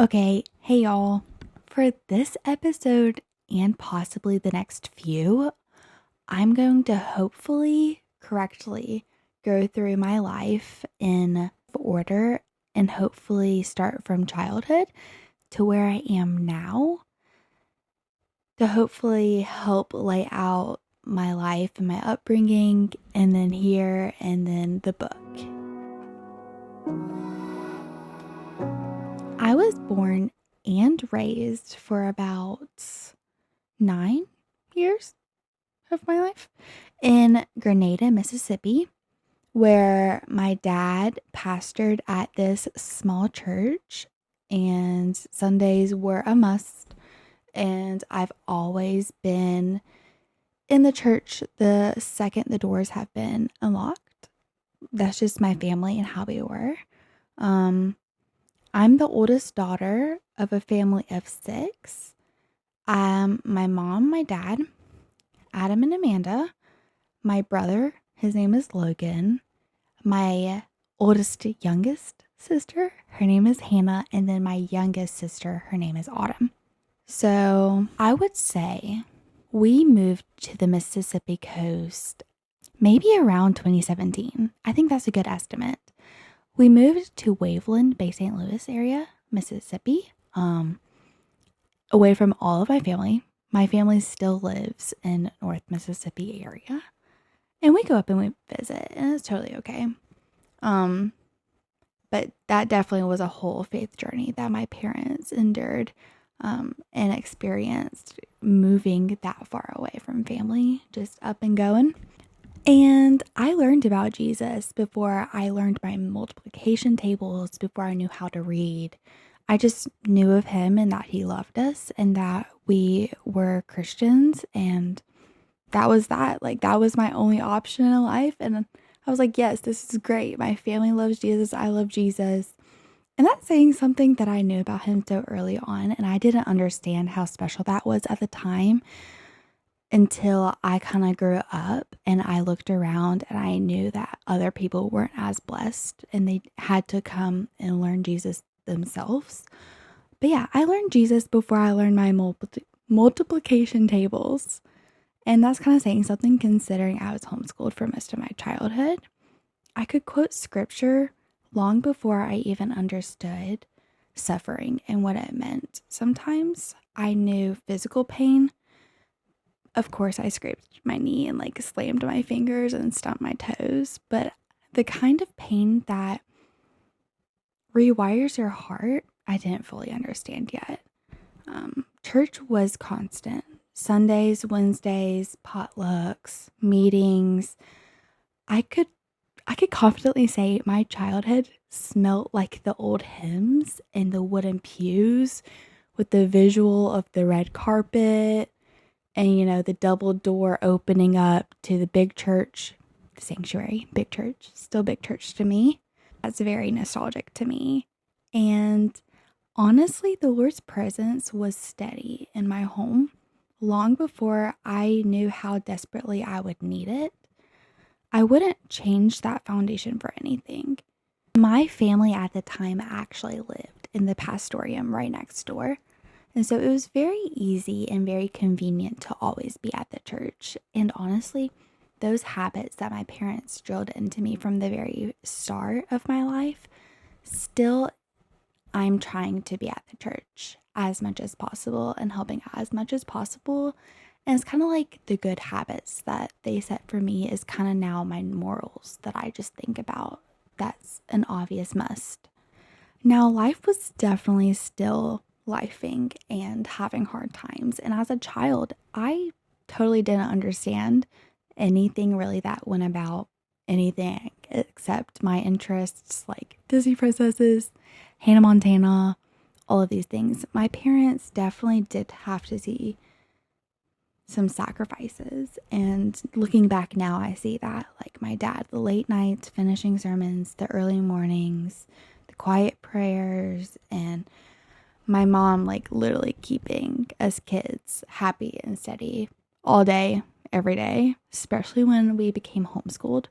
Okay, hey y'all. For this episode and possibly the next few, I'm going to hopefully correctly go through my life in order and hopefully start from childhood to where I am now to hopefully help lay out my life and my upbringing and then here and then the book. I was born and raised for about 9 years of my life in Grenada, Mississippi, where my dad pastored at this small church and Sundays were a must. And I've always been in the church the second the doors have been unlocked. That's just my family and how we were. I'm the oldest daughter of a family of six. My mom, my dad, Adam and Amanda, my brother, his name is Logan, my youngest sister, her name is Hannah, and then my youngest sister, her name is Autumn. So I would say we moved to the Mississippi coast maybe around 2017. I think that's a good estimate. We moved to Waveland, Bay St. Louis area, Mississippi, away from all of my family. My family still lives in North Mississippi area. And we go up and we visit, and it's totally okay. But that definitely was a whole faith journey that my parents endured and experienced moving that far away from family, just up and going. And I learned about Jesus before I learned my multiplication tables, before I knew how to read. I just knew of him and that he loved us and that we were Christians. And that was that. Like, that was my only option in life. And I was like, yes, this is great. My family loves Jesus. I love Jesus. And that's saying something that I knew about him so early on. And I didn't understand how special that was at the time until I kind of grew up and I looked around and I knew that other people weren't as blessed and they had to come and learn Jesus themselves. But yeah, I learned Jesus before I learned my multiplication tables. And that's kind of saying something considering I was homeschooled for most of my childhood. I could quote scripture long before I even understood suffering and what it meant. Sometimes I knew physical pain. Of course, I scraped my knee and like slammed my fingers and stumped my toes, but the kind of pain that rewires your heart, I didn't fully understand yet. Church was constant. Sundays, Wednesdays, potlucks, meetings. I could confidently say my childhood smelt like the old hymns and the wooden pews with the visual of the red carpet and, the double door opening up to the big church, the sanctuary, big church, still big church to me. That's very nostalgic to me. And honestly, the Lord's presence was steady in my home long before I knew how desperately I would need it. I wouldn't change that foundation for anything. My family at the time actually lived in the pastorium right next door. And so it was very easy and very convenient to always be at the church. And honestly, those habits that my parents drilled into me from the very start of my life, still I'm trying to be at the church as much as possible and helping out as much as possible. And it's kind of like the good habits that they set for me is kind of now my morals that I just think about. That's an obvious must. Now, life was definitely still lifing and having hard times. And as a child, I totally didn't understand anything really that went about anything except my interests like Disney princesses, Hannah Montana, all of these things. My parents definitely did have to see some sacrifices. And looking back now, I see that like my dad, the late nights finishing sermons, the early mornings, the quiet prayers, and my mom like literally keeping us kids happy and steady all day, every day, especially when we became homeschooled.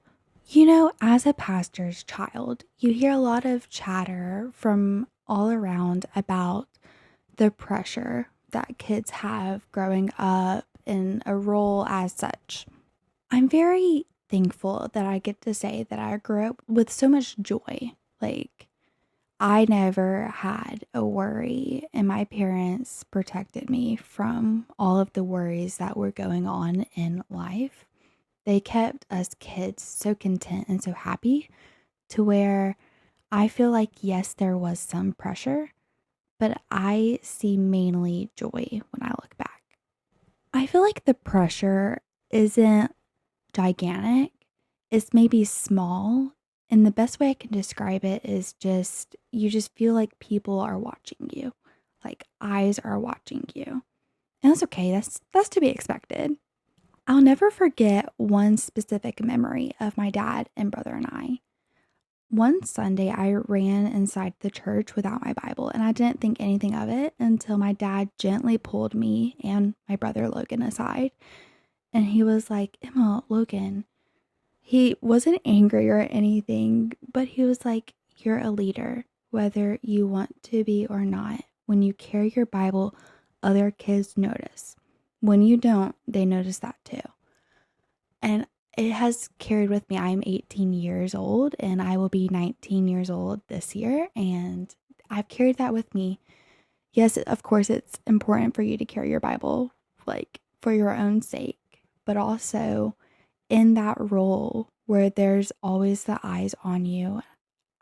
As a pastor's child, you hear a lot of chatter from all around about the pressure that kids have growing up in a role as such. I'm very thankful that I get to say that I grew up with so much joy. Like, I never had a worry, and my parents protected me from all of the worries that were going on in life. They kept us kids so content and so happy to where I feel like, yes, there was some pressure, but I see mainly joy when I look back. I feel like the pressure isn't gigantic, it's maybe small. And the best way I can describe it is just you just feel like people are watching you, like eyes are watching you. And that's okay. That's to be expected. I'll never forget one specific memory of my dad and brother and I. One Sunday, I ran inside the church without my Bible, and I didn't think anything of it until my dad gently pulled me and my brother Logan aside. And he was like, Emma, Logan. He wasn't angry or anything, but he was like, you're a leader, whether you want to be or not. When you carry your Bible, other kids notice. When you don't, they notice that too. And it has carried with me. I'm 18 years old and I will be 19 years old this year. And I've carried that with me. Yes, of course, it's important for you to carry your Bible, like for your own sake, but also in that role where there's always the eyes on you.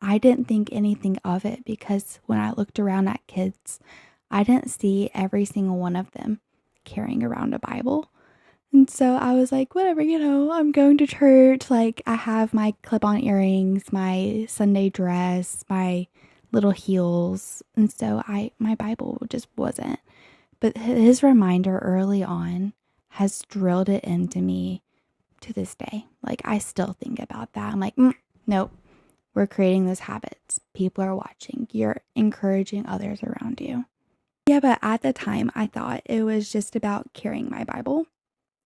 I didn't think anything of it because when I looked around at kids, I didn't see every single one of them carrying around a Bible. And so I was like, whatever, I'm going to church. Like, I have my clip on earrings, my Sunday dress, my little heels. And so my Bible just wasn't. But his reminder early on has drilled it into me to this day. Like, I still think about that. I'm like, nope, we're creating those habits. People are watching. You're encouraging others around you. Yeah, but at the time, I thought it was just about carrying my Bible.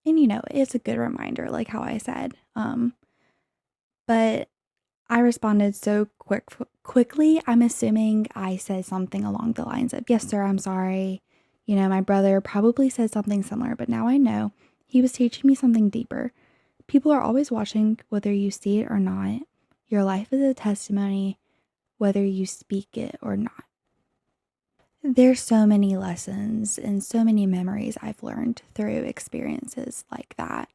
And it's a good reminder, like how I said. But I responded so quickly. I'm assuming I said something along the lines of, yes, sir, I'm sorry. My brother probably said something similar, but now I know he was teaching me something deeper. People are always watching, whether you see it or not. Your life is a testimony, whether you speak it or not. There's so many lessons and so many memories I've learned through experiences like that,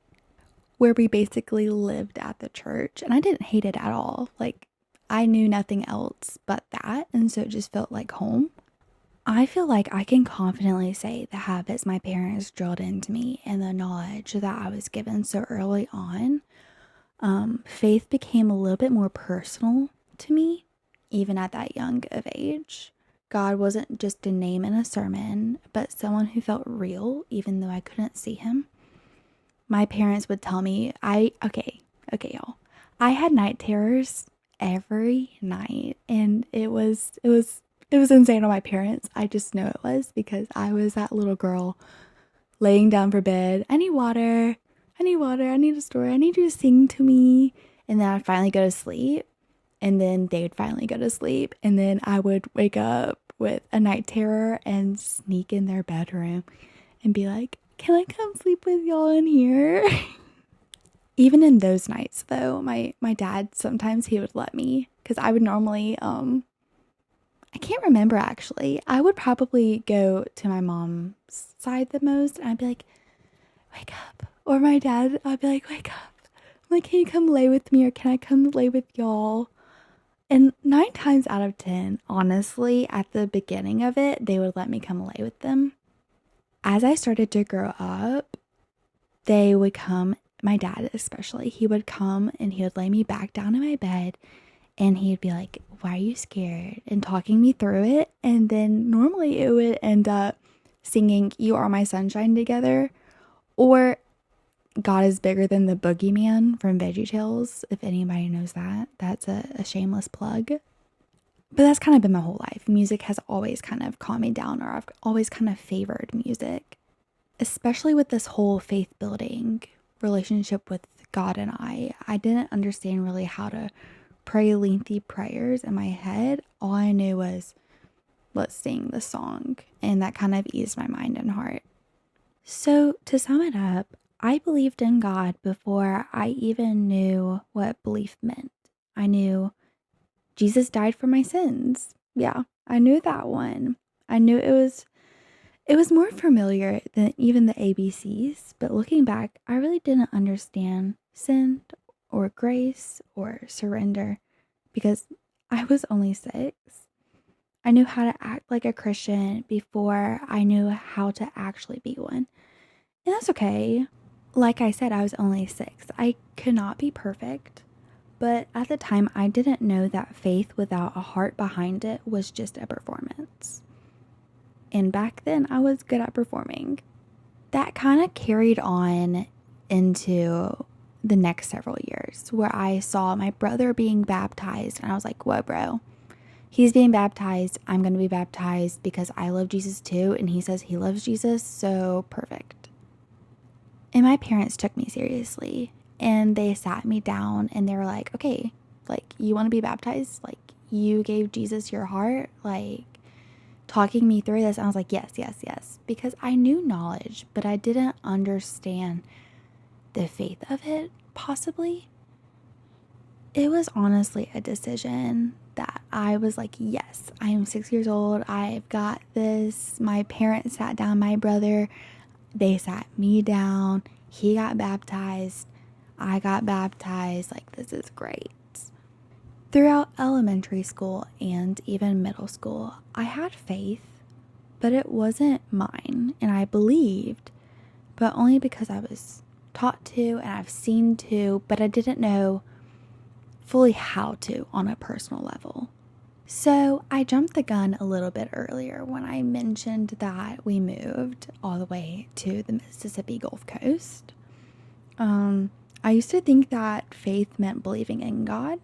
where we basically lived at the church, and I didn't hate it at all. Like, I knew nothing else but that, and so it just felt like home. I feel like I can confidently say the habits my parents drilled into me and the knowledge that I was given so early on, faith became a little bit more personal to me, even at that young of age. God wasn't just a name in a sermon, but someone who felt real, even though I couldn't see him. My parents would tell me, okay, y'all. I had night terrors every night, and it was insane on my parents. I just know it was because I was that little girl laying down for bed. I need water. I need water. I need a story. I need you to sing to me. And then I'd finally go to sleep. And then they'd finally go to sleep. And then I would wake up with a night terror and sneak in their bedroom and be like, can I come sleep with y'all in here? Even in those nights, though, my dad, sometimes he would let me. Because I would normally, I can't remember actually. I would probably go to my mom's side the most. And I'd be like, wake up. Or my dad, I'd be like, wake up. I'm like, can you come lay with me or can I come lay with y'all? And 9 times out of 10, honestly, at the beginning of it, they would let me come lay with them. As I started to grow up, they would come, my dad especially, he would come and he would lay me back down in my bed and he'd be like, why are you scared? And talking me through it. And then normally it would end up singing You Are My Sunshine together, or God is Bigger Than the Boogeyman from VeggieTales, if anybody knows that. That's a shameless plug. But that's kind of been my whole life. Music has always kind of calmed me down, or I've always kind of favored music. Especially with this whole faith building relationship with God and I didn't understand really how to pray lengthy prayers in my head. All I knew was let's sing the song. And that kind of eased my mind and heart. So to sum it up, I believed in God before I even knew what belief meant. I knew Jesus died for my sins. Yeah, I knew that one. I knew it was more familiar than even the ABCs, but looking back, I really didn't understand sin or grace or surrender because I was only 6. I knew how to act like a Christian before I knew how to actually be one. And that's okay. Like I said, I was only 6. I could not be perfect. But at the time, I didn't know that faith without a heart behind it was just a performance. And back then, I was good at performing. That kind of carried on into the next several years where I saw my brother being baptized. And I was like, whoa, bro. He's being baptized. I'm going to be baptized because I love Jesus too. And he says he loves Jesus. So perfect. And my parents took me seriously. And they sat me down and they were like, okay, like, you want to be baptized? Like, you gave Jesus your heart? Like, talking me through this. And I was like, yes, yes, yes. Because I knew knowledge, but I didn't understand the faith of it, possibly. It was honestly a decision that I was like, yes, I am 6 years old. I've got this. My parents sat down, my brother, they sat me down. He got baptized. I got baptized. Like, this is great. Throughout elementary school and even middle school, I had faith, but it wasn't mine. And I believed, but only because I was taught to and I've seen to, but I didn't know fully how to on a personal level. So I jumped the gun a little bit earlier when I mentioned that we moved all the way to the Mississippi Gulf Coast. I used to think that faith meant believing in God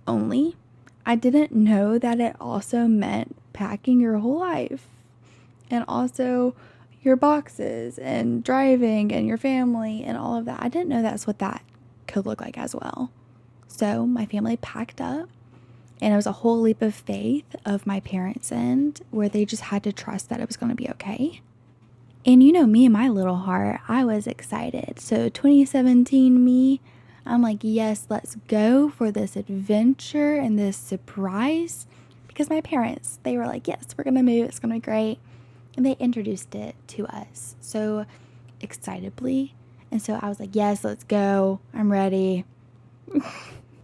only. I didn't know that it also meant packing your whole life and also your boxes and driving and your family and all of that. I didn't know that's what that could look like as well. So my family packed up, and it was a whole leap of faith of my parents' end where they just had to trust that it was going to be okay. And you know me and my little heart, I was excited. So 2017 me, I'm like, yes, let's go for this adventure and this surprise. Because my parents, they were like, yes, we're going to move. It's going to be great. And they introduced it to us so excitably. And so I was like, yes, let's go. I'm ready.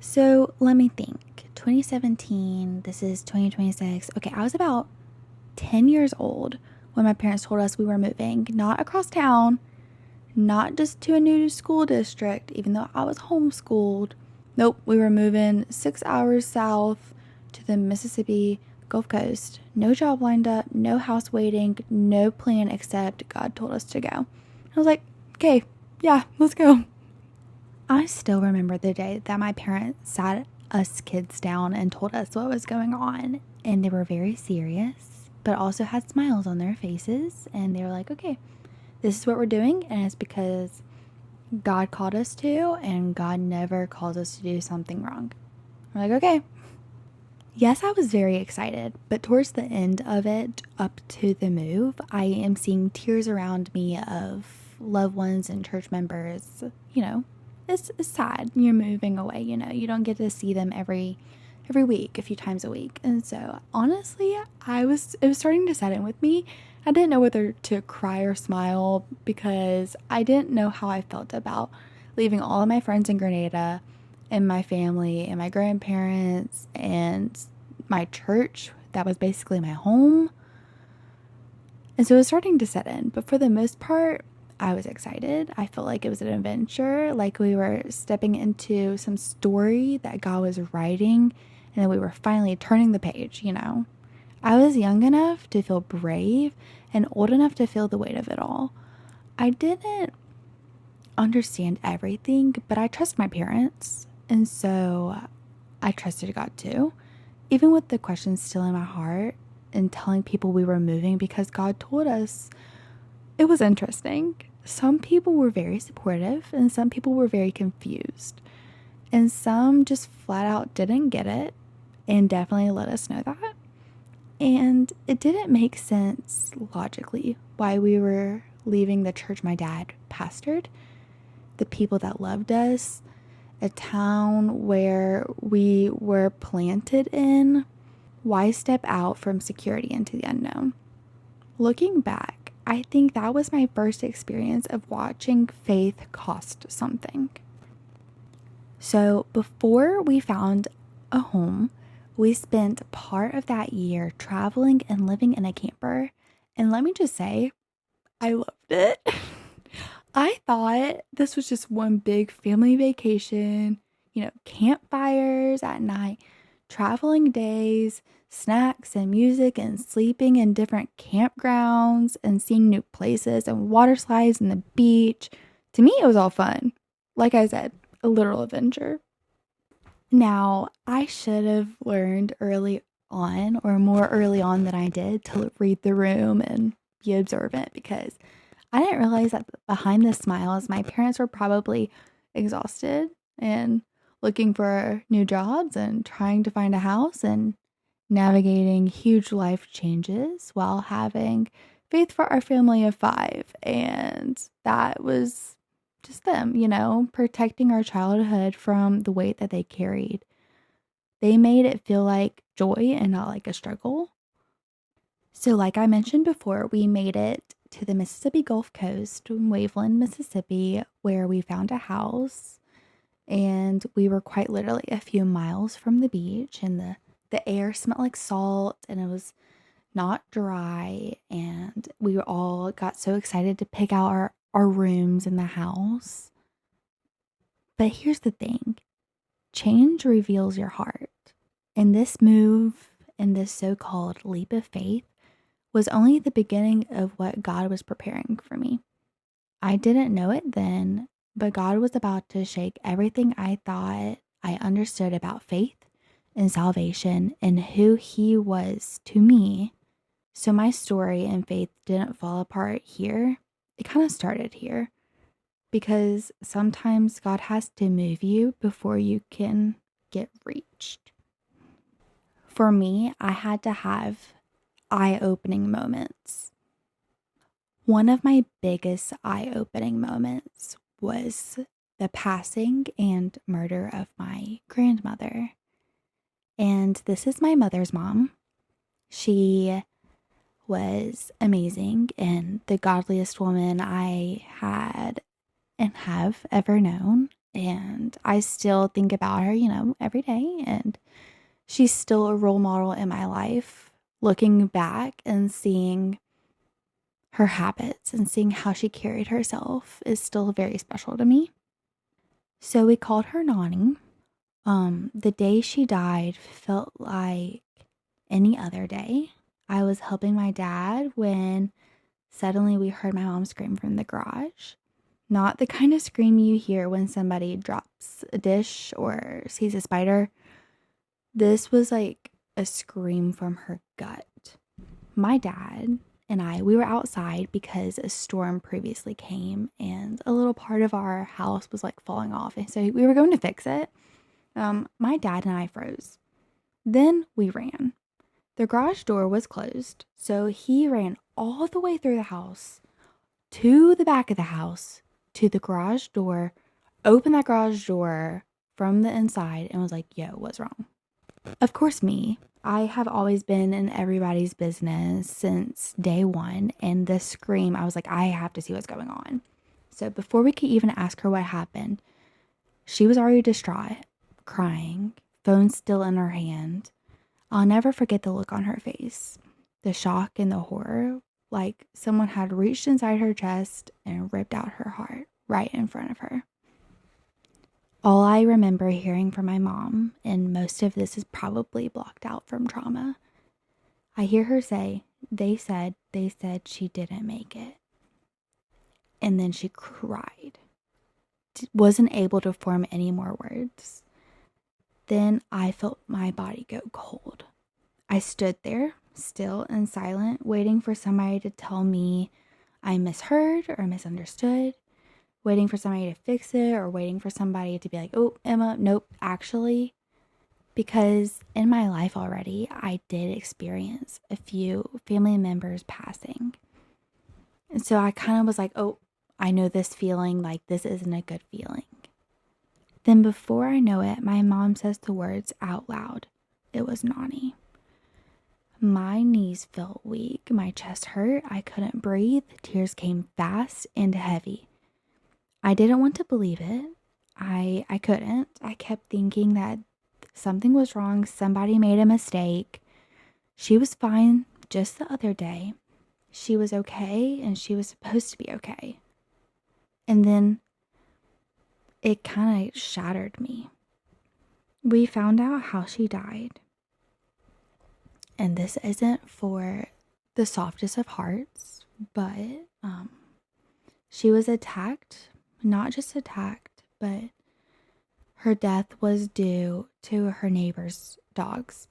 So let me think. 2017, this is 2026. Okay, I was about 10 years old when my parents told us we were moving, not across town, not just to a new school district, even though I was homeschooled. Nope, we were moving 6 hours south to the Mississippi Gulf Coast. No job lined up, no house waiting, no plan except God told us to go. I was like, okay, yeah, let's go. I still remember the day that my parents sat us kids down and told us what was going on. And they were very serious, but also had smiles on their faces. And they were like, okay, this is what we're doing. And it's because God called us to, and God never calls us to do something wrong. We're like, okay. Yes, I was very excited, but towards the end of it, up to the move, I am seeing tears around me of loved ones and church members. You know, it's sad. You're moving away, you know. You don't get to see them every week, a few times a week. And so, honestly, it was starting to set in with me. I didn't know whether to cry or smile because I didn't know how I felt about leaving all of my friends in Grenada and my family and my grandparents and my church that was basically my home. And so it was starting to set in. But for the most part, I was excited. I felt like it was an adventure, like we were stepping into some story that God was writing, and then we were finally turning the page, you know. I was young enough to feel brave and old enough to feel the weight of it all. I didn't understand everything, but I trust my parents, and so I trusted God too, even with the questions still in my heart and telling people we were moving because God told us. It was interesting. Some people were very supportive and some people were very confused, and some just flat out didn't get it and definitely let us know that. And it didn't make sense logically why we were leaving the church my dad pastored, the people that loved us, a town where we were planted in. Why step out from security into the unknown? Looking back, I think that was my first experience of watching faith cost something. So before we found a home, we spent part of that year traveling and living in a camper. And let me just say, I loved it. I thought this was just one big family vacation, campfires at night, traveling days, snacks and music, and sleeping in different campgrounds and seeing new places and water slides and the beach. To me, it was all fun. Like I said, a literal adventure. Now, I should have learned early on, or more early on than I did, to read the room and be observant, because I didn't realize that behind the smiles, my parents were probably exhausted and looking for new jobs and trying to find a house and navigating huge life changes while having faith for our family of 5. And that was just them, protecting our childhood from the weight that they carried. They made it feel like joy and not like a struggle. So, like I mentioned before, we made it to the Mississippi Gulf Coast in Waveland, Mississippi, where we found a house. And we were quite literally a few miles from the beach, and the air smelled like salt, and it was not dry. And we all got so excited to pick out our rooms in the house. But here's the thing, change reveals your heart. And this move and this so-called leap of faith was only the beginning of what God was preparing for me. I didn't know it then, but God was about to shake everything I thought I understood about faith and salvation and who He was to me. So my story and faith didn't fall apart here. It kind of started here, because sometimes God has to move you before you can get reached. For me, I had to have eye-opening moments. One of my biggest eye-opening moments was the passing and murder of my grandmother. And this is my mother's mom. She was amazing and the godliest woman I had and have ever known. And I still think about her, every day. And she's still a role model in my life. Looking back and seeing her habits and seeing how she carried herself is still very special to me. So we called her Nani. The day she died felt like any other day. I was helping my dad when suddenly we heard my mom scream from the garage. Not the kind of scream you hear when somebody drops a dish or sees a spider. This was like a scream from her gut. My dad and we were outside because a storm previously came and a little part of our house was like falling off. And so we were going to fix it. My dad and I froze. Then we ran. The garage door was closed, so he ran all the way through the house to the back of the house to the garage door, opened that garage door from the inside and was like, yo, what's wrong? Of course, I have always been in everybody's business since day one, and this scream, I was like, I have to see what's going on. So before we could even ask her what happened, she was already distraught, crying, phone still in her hand. I'll never forget the look on her face, the shock and the horror, like someone had reached inside her chest and ripped out her heart right in front of her. All I remember hearing from my mom, and most of this is probably blocked out from trauma, I hear her say, they said she didn't make it. And then she cried. Wasn't able to form any more words. Then I felt my body go cold. I stood there, still and silent, waiting for somebody to tell me I misheard or misunderstood, waiting for somebody to fix it, or waiting for somebody to be like, oh, Emma, nope, actually. because in my life already, I did experience a few family members passing. And so I kind of was like, oh, I know this feeling, like this isn't a good feeling. Then before I know it, my mom says the words out loud. It was Nani. My knees felt weak, my chest hurt, I couldn't breathe, tears came fast and heavy. I didn't want to believe it. I couldn't. I kept thinking that something was wrong, somebody made a mistake. She was fine just the other day. She was okay and she was supposed to be okay. And then it kind of shattered me. We found out how she died. And this isn't for the softest of hearts, but she was attacked, not just attacked, but her death was due to her neighbor's dogs.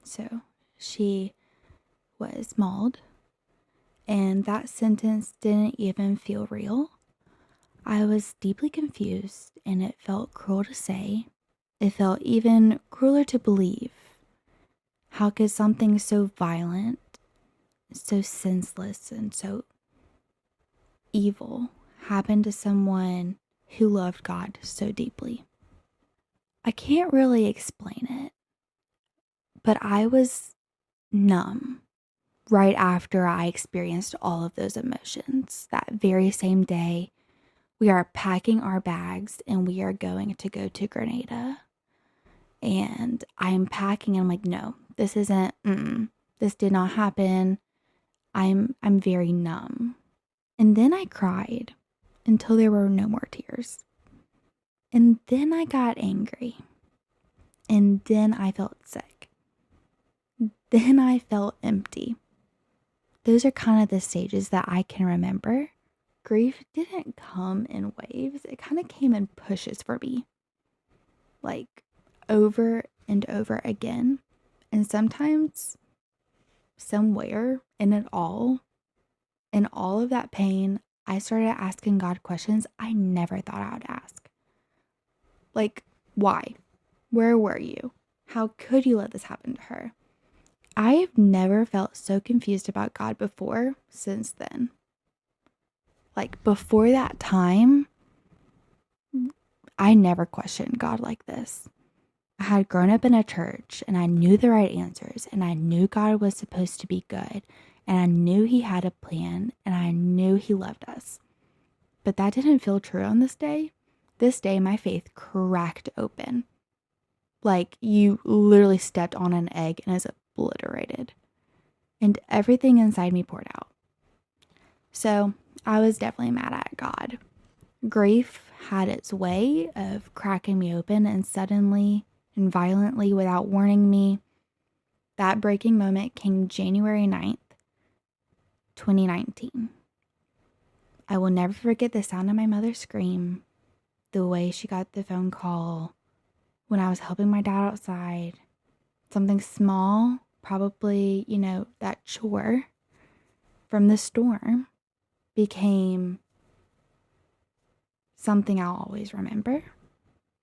So she was mauled, and that sentence didn't even feel real. I was deeply confused, and it felt cruel to say. It felt even crueler to believe. How could something so violent, so senseless, and so evil happen to someone who loved God so deeply? I can't really explain it, but I was numb right after I experienced all of those emotions. That very same day, we are packing our bags and we are going to go to Grenada. And I'm packing and I'm like, no, this isn't, this did not happen. I'm very numb. And then I cried until there were no more tears. And then I got angry. And then I felt sick. Then I felt empty. Those are kind of the stages that I can remember. Grief didn't come in waves. It kind of came in pushes for me. Like over and over again. And sometimes, somewhere in all of that pain, I started asking God questions I never thought I would ask. Like, why? Where were you? How could you let this happen to her? I've never felt so confused about God before since then. Like, before that time, I never questioned God like this. I had grown up in a church and I knew the right answers and I knew God was supposed to be good and I knew he had a plan and I knew he loved us. But that didn't feel true on this day. This day, my faith cracked open. Like you literally stepped on an egg and is obliterated. And everything inside me poured out. So I was definitely mad at God. Grief had its way of cracking me open and suddenly and violently without warning me. That breaking moment came January 9th, 2019. I will never forget the sound of my mother's scream, the way she got the phone call when I was helping my dad outside. Something small, probably, that chore from the storm became something I'll always remember.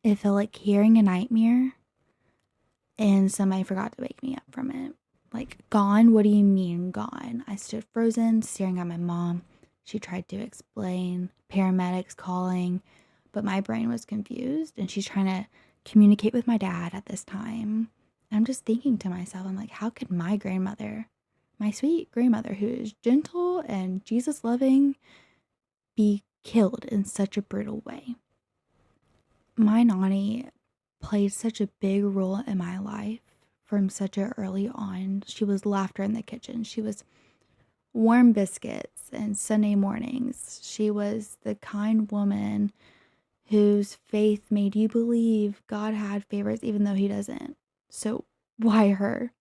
It felt like hearing a nightmare and somebody forgot to wake me up from it. Like, gone? What do you mean gone? I stood frozen, staring at my mom. She tried to explain, paramedics calling, but my brain was confused and she's trying to communicate with my dad at this time. And I'm just thinking to myself, I'm like, how could my grandmother, my sweet grandmother who is gentle and Jesus loving, be killed in such a brutal way? My Nani played such a big role in my life from such a early on. She was laughter in the kitchen. She was warm biscuits and Sunday mornings. She was the kind woman whose faith made you believe God had favorites even though he doesn't. So why her?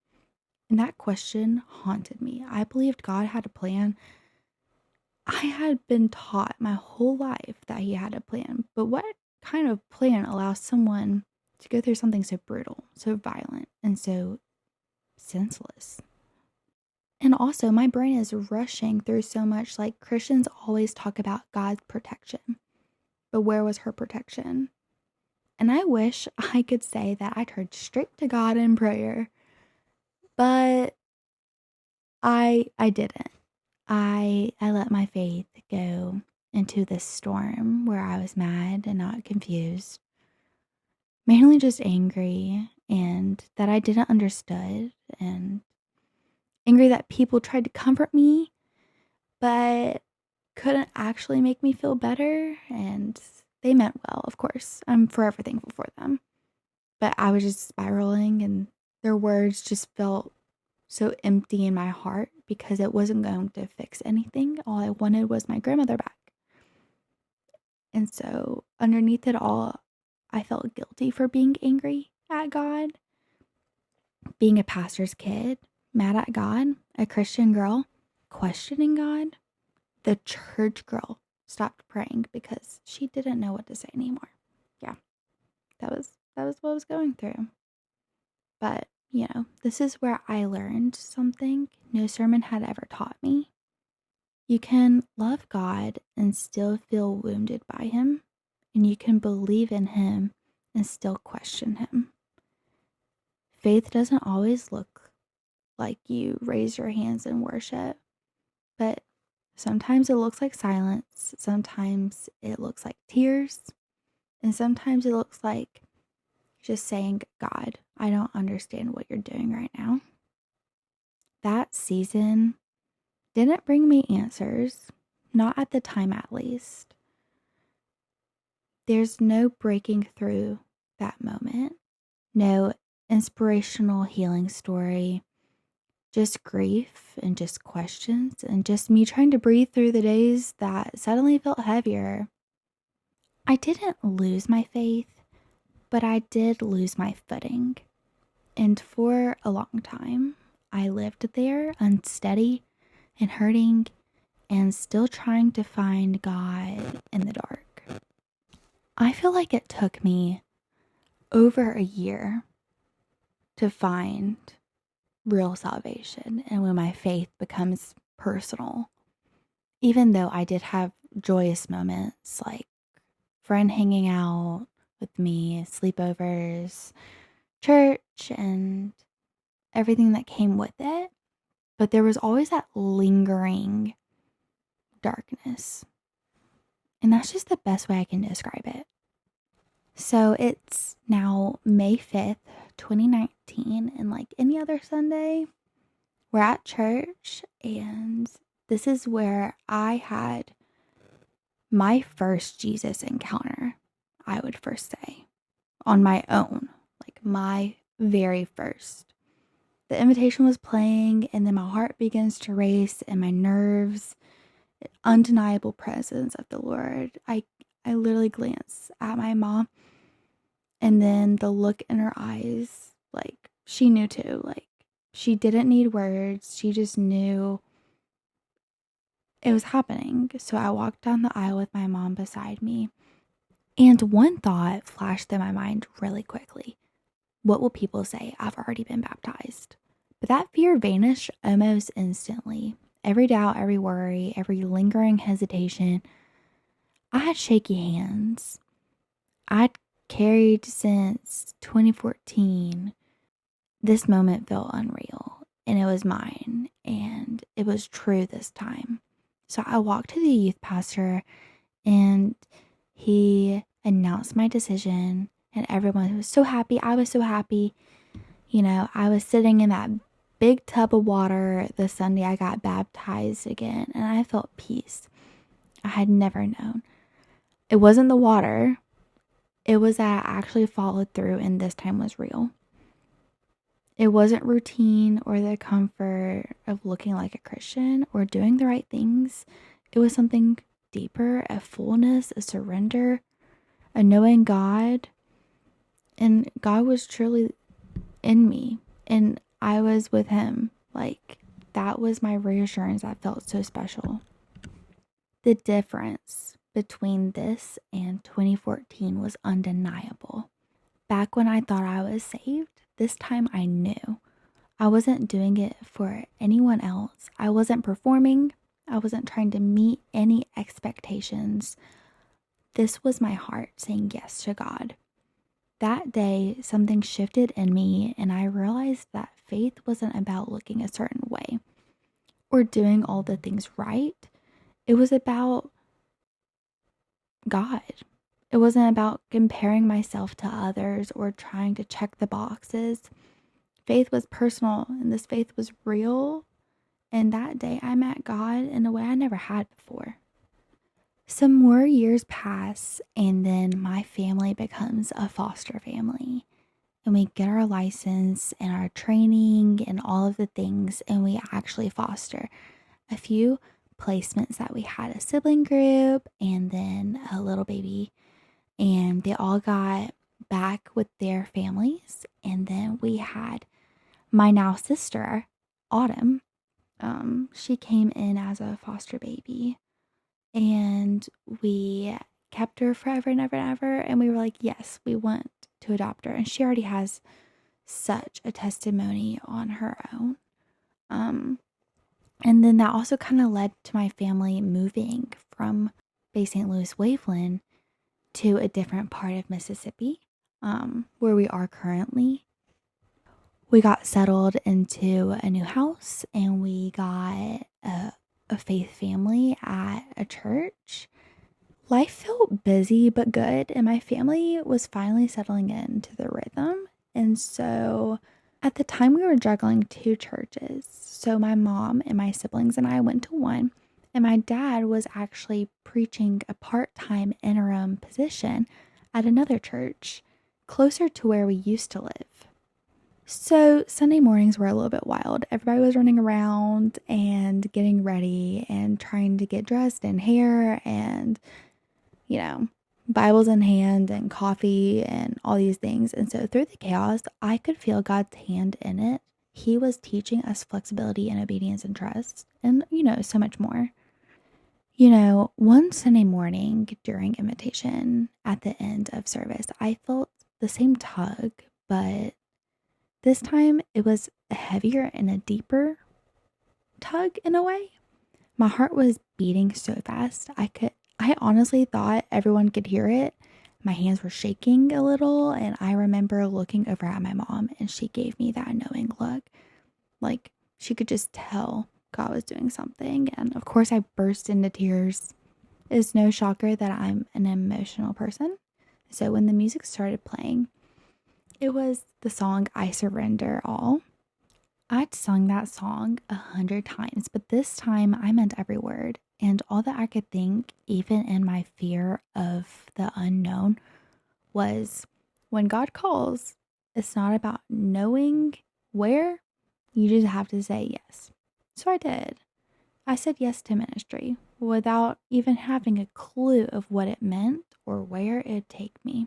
And that question haunted me. I believed God had a plan. I had been taught my whole life that he had a plan, but what kind of plan allows someone to go through something so brutal, so violent, and so senseless? And also, my brain is rushing through so much. Like, Christians always talk about God's protection, but where was her protection? And I wish I could say that I turned straight to God in prayer, but I didn't. I let my faith go into this storm where I was mad and not confused, mainly just angry and that I didn't understood, and angry that people tried to comfort me but couldn't actually make me feel better, and they meant well, of course. I'm forever thankful for them. But I was just spiraling, and their words just felt so empty in my heart because it wasn't going to fix anything. All I wanted was my grandmother back. And so, underneath it all, I felt guilty for being angry at God, being a pastor's kid, mad at God, a Christian girl, questioning God. The church girl stopped praying because she didn't know what to say anymore. Yeah, that was what I was going through. But, this is where I learned something no sermon had ever taught me. You can love God and still feel wounded by him, and you can believe in him and still question him. Faith doesn't always look like you raise your hands in worship, but sometimes it looks like silence, sometimes it looks like tears, and sometimes it looks like just saying, God, I don't understand what you're doing right now. That season didn't bring me answers, not at the time at least. There's no breaking through that moment, no inspirational healing story, just grief and just questions and just me trying to breathe through the days that suddenly felt heavier. I didn't lose my faith, but I did lose my footing. And for a long time, I lived there unsteady and hurting and still trying to find God in the dark. I feel like it took me over a year to find real salvation and when my faith becomes personal. Even though I did have joyous moments like friend hanging out with me, sleepovers, church, and everything that came with it. But there was always that lingering darkness. And that's just the best way I can describe it. So it's now May 5th, 2019, and like any other Sunday, we're at church, and this is where I had my first Jesus encounter, I would first say, on my own, like my very first. The invitation was playing, and then my heart begins to race, and my nerves, undeniable presence of the Lord. I literally glance at my mom, and then the look in her eyes, like she knew too. Like she didn't need words. She just knew it was happening. So I walked down the aisle with my mom beside me, and one thought flashed through my mind really quickly. What will people say? I've already been baptized. But that fear vanished almost instantly. Every doubt, every worry, every lingering hesitation. I had shaky hands. I'd carried since 2014. This moment felt unreal, and it was mine, and it was true this time. So I walked to the youth pastor, and he announced my decision, and everyone was so happy. I was so happy. I was sitting in that big tub of water the Sunday I got baptized again, and I felt peace I had never known. It wasn't the water. It was that I actually followed through, and this time was real. It wasn't routine or the comfort of looking like a Christian or doing the right things. It was something deeper, a fullness, a surrender, a knowing God. And God was truly in me, and I was with him. Like, that was my reassurance that felt so special. The difference between this and 2014 was undeniable. Back when I thought I was saved, this time I knew. I wasn't doing it for anyone else. I wasn't performing. I wasn't trying to meet any expectations. This was my heart saying yes to God. that day, something shifted in me, and I realized that faith wasn't about looking a certain way or doing all the things right. It was about God. It wasn't about comparing myself to others or trying to check the boxes. Faith was personal, and this faith was real. And that day, I met God in a way I never had before. Some more years pass, and then my family becomes a foster family. And we get our license and our training and all of the things, and we actually foster a few placements that we had a sibling group and then a little baby, and they all got back with their families. And then we had my now sister, Autumn. She came in as a foster baby, and we kept her forever and ever and ever. And we were like, yes, we want to adopt her. And she already has such a testimony on her own. And then that also kind of led to my family moving from Bay St. Louis Waveland to a different part of Mississippi, where we are currently. We got settled into a new house, and we got a faith family at a church. Life felt busy but good, and my family was finally settling into the rhythm. And so at the time, we were juggling two churches. So my mom and my siblings and I went to one, and my dad was actually preaching a part-time interim position at another church closer to where we used to live. So Sunday mornings were a little bit wild. Everybody was running around and getting ready and trying to get dressed and hair and, Bibles in hand and coffee and all these things. And so through the chaos, I could feel God's hand in it. He was teaching us flexibility and obedience and trust and, so much more. One Sunday morning during invitation at the end of service, I felt the same tug, but this time it was a heavier and a deeper tug in a way. My heart was beating so fast. I honestly thought everyone could hear it. My hands were shaking a little, and I remember looking over at my mom, and she gave me that knowing look. Like she could just tell God was doing something. And of course I burst into tears. It's no shocker that I'm an emotional person. So when the music started playing, it was the song I Surrender All. I'd sung that song 100 times, but this time I meant every word. And all that I could think, even in my fear of the unknown, was when God calls, it's not about knowing where, you just have to say yes. So I did. I said yes to ministry without even having a clue of what it meant or where it'd take me.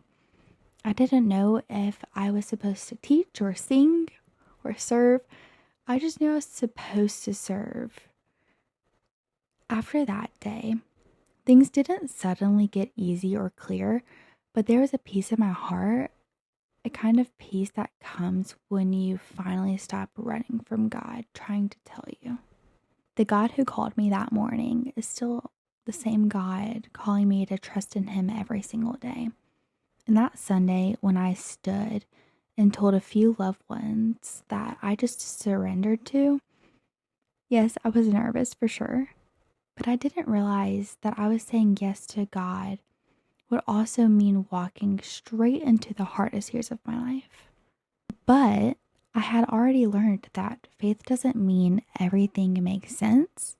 I didn't know if I was supposed to teach or sing or serve. I just knew I was supposed to serve. After that day, things didn't suddenly get easy or clear, but there was a peace in my heart, a kind of peace that comes when you finally stop running from God trying to tell you. The God who called me that morning is still the same God calling me to trust in Him every single day. And that Sunday, when I stood and told a few loved ones that I just surrendered to, yes, I was nervous for sure, but I didn't realize that I was saying yes to God would also mean walking straight into the hardest years of my life. But I had already learned that faith doesn't mean everything makes sense.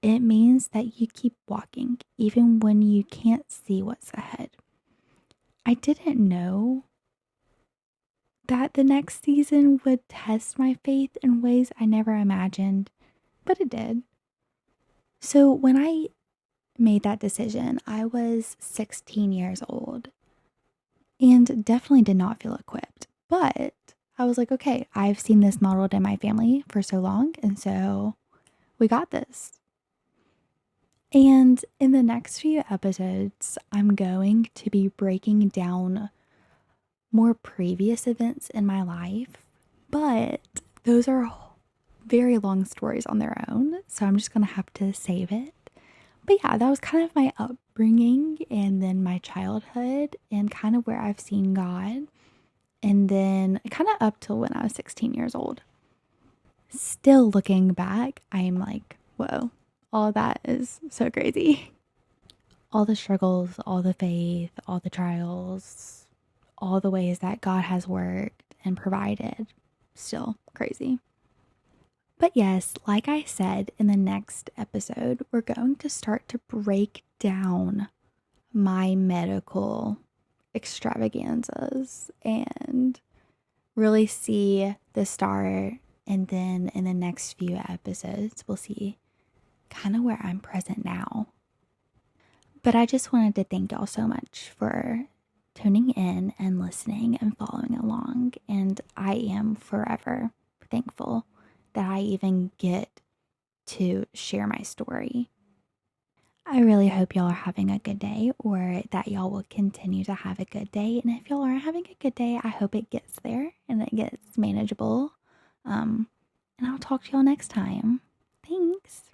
It means that you keep walking even when you can't see what's ahead. I didn't know that the next season would test my faith in ways I never imagined, but it did. So when I made that decision, I was 16 years old and definitely did not feel equipped. But I was like, okay, I've seen this modeled in my family for so long, and so we got this. And in the next few episodes, I'm going to be breaking down more previous events in my life, but those are very long stories on their own, so I'm just going to have to save it. But yeah, that was kind of my upbringing and then my childhood and kind of where I've seen God. and then kind of up till when I was 16 years old. Still looking back, I'm like, whoa, all that is so crazy. All the struggles, all the faith, all the trials, all the ways that God has worked and provided, still crazy. But yes, like I said, in the next episode, we're going to start to break down my medical extravaganzas and really see the start. And then in the next few episodes, we'll see kind of where I'm present now. But I just wanted to thank y'all so much for tuning in and listening and following along. And I am forever thankful that I even get to share my story. I really hope y'all are having a good day, or that y'all will continue to have a good day. And if y'all are having a good day, I hope it gets there and it gets manageable. And I'll talk to y'all next time. Thanks.